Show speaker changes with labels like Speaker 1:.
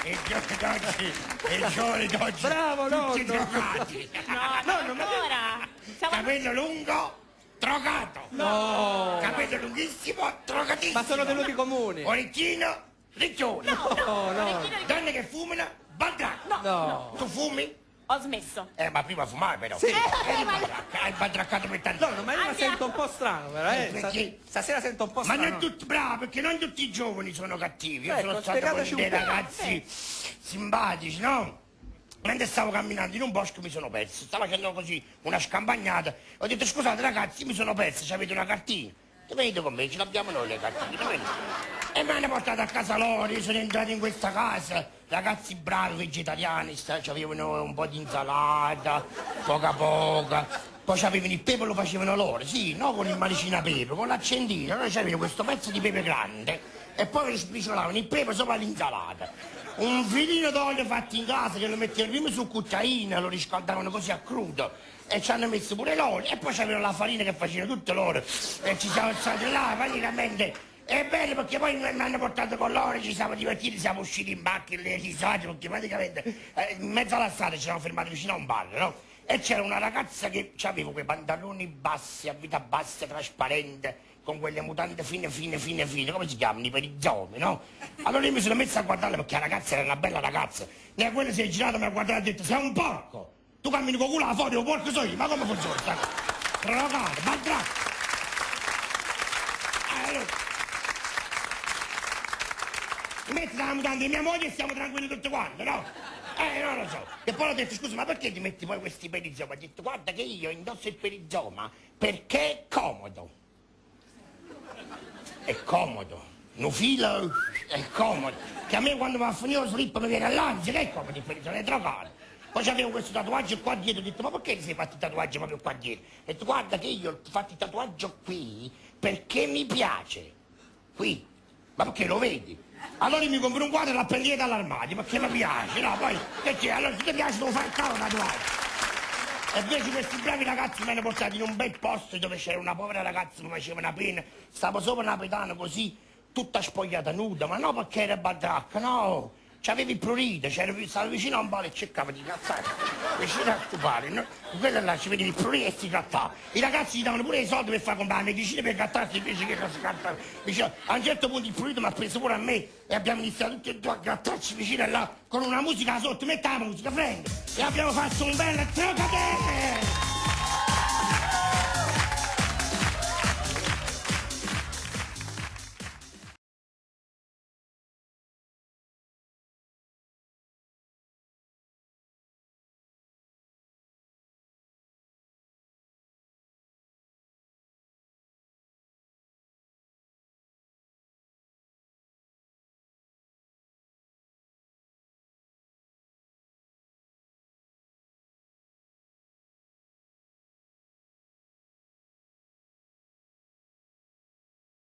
Speaker 1: il giorno d'oggi, il giorno d'oggi.
Speaker 2: Bravo,
Speaker 1: tutti
Speaker 2: nonno.
Speaker 1: drogati.
Speaker 3: No, ma ancora.
Speaker 1: Capello lungo, drogato.
Speaker 2: No.
Speaker 1: Capello lunghissimo, drogatissimo.
Speaker 2: Ma sono dei luoghi comuni.
Speaker 1: Orecchino, riccione.
Speaker 2: No, no.
Speaker 1: Donne che fumano, badracca.
Speaker 2: No.
Speaker 1: Tu fumi?
Speaker 3: Ho smesso.
Speaker 1: Ma prima fumavi però.
Speaker 2: Sì.
Speaker 1: Hai badraccato per tanto.
Speaker 2: Nonno, ma io la sento un po' strano, però,
Speaker 1: Perché?
Speaker 2: Stasera sento un po'
Speaker 1: Ma
Speaker 2: strano.
Speaker 1: non tutti bravi, perché non tutti i giovani sono cattivi. Io
Speaker 2: Ecco,
Speaker 1: sono stato con
Speaker 2: spiegateci un
Speaker 1: dei
Speaker 2: po'.
Speaker 1: ragazzi simpatici, no? Mentre stavo camminando in un bosco mi sono perso. Stavo facendo così una scampagnata. Ho detto scusate ragazzi, mi sono perso, ci avete una cartina? E venite con me, ce l'abbiamo noi le cartine. E mi hanno portato a casa loro, io sono entrato in questa casa, ragazzi bravi vegetariani, avevano un po' di insalata, poca poca. Poi c'avevano il pepe, lo facevano loro, sì, no con il malicina pepe, con l'accendino, noi c'avevano questo pezzo di pepe grande e poi spiciolavano il pepe sopra l'insalata. Un filino d'olio fatto in casa che lo mettevano prima sul cucchiaino, lo riscaldavano così a crudo e ci hanno messo pure l'olio e poi c'avevano la farina che facevano tutte loro e ci siamo stati là praticamente. È bello perché poi mi hanno portato con loro, ci siamo divertiti, siamo usciti in macchina, le risate, perché praticamente in mezzo alla strada ci siamo fermati vicino a un bar, no? E c'era una ragazza che aveva quei pantaloni bassi, a vita bassa, trasparente, con quelle mutande fine, come si chiamano? I perizomi, no? Allora io mi sono messo a guardarla perché la ragazza era una bella ragazza. E quella si è girata, mi ha guardato e ha detto, sei un porco! Tu cammini con culo là fuori, un porco so io, ma come funziona? Provocato, badracco! Allora, metti la mutanda di mia moglie e stiamo tranquilli tutti quanti, no? Non lo so. E poi ho detto, scusa, ma perché ti metti poi questi perizomi? Ha detto, guarda che io indosso il perizoma perché è comodo. È comodo. Un filo è comodo. Che a me quando va a finire lo slip mi viene all'ansia, che è comodo il perizoma, è drogato. Poi c'avevo questo tatuaggio qua dietro, ho detto, ma perché ti sei fatto il tatuaggio proprio qua dietro? Ho detto, guarda che io ho fatto il tatuaggio qui perché mi piace. Qui. Ma perché lo vedi? Allora io mi compro un quadro e l'appelliere dall'armadio, perché mi piace, no? Poi, perché? Allora se ti piace devo fare il cavolo tatuaggio. E invece questi bravi ragazzi mi hanno portato in un bel posto dove c'era una povera ragazza che mi faceva una pena. Stavo sopra una pedana così, tutta spogliata nuda, ma no perché era badracca, no. C'avevi il prurito, stavo vicino a un bar e cercava di cazzare, vicino a stupare, no? Quello là ci vedevi il prurito e si grattava. I ragazzi gli davano pure i soldi per fare comprare le medicine per grattarsi invece che si grattare. A un certo punto il prurito mi ha preso pure a me e abbiamo iniziato tutti e due a grattarci vicino là con una musica sotto, metta la musica, prende! E abbiamo fatto un bel trocate!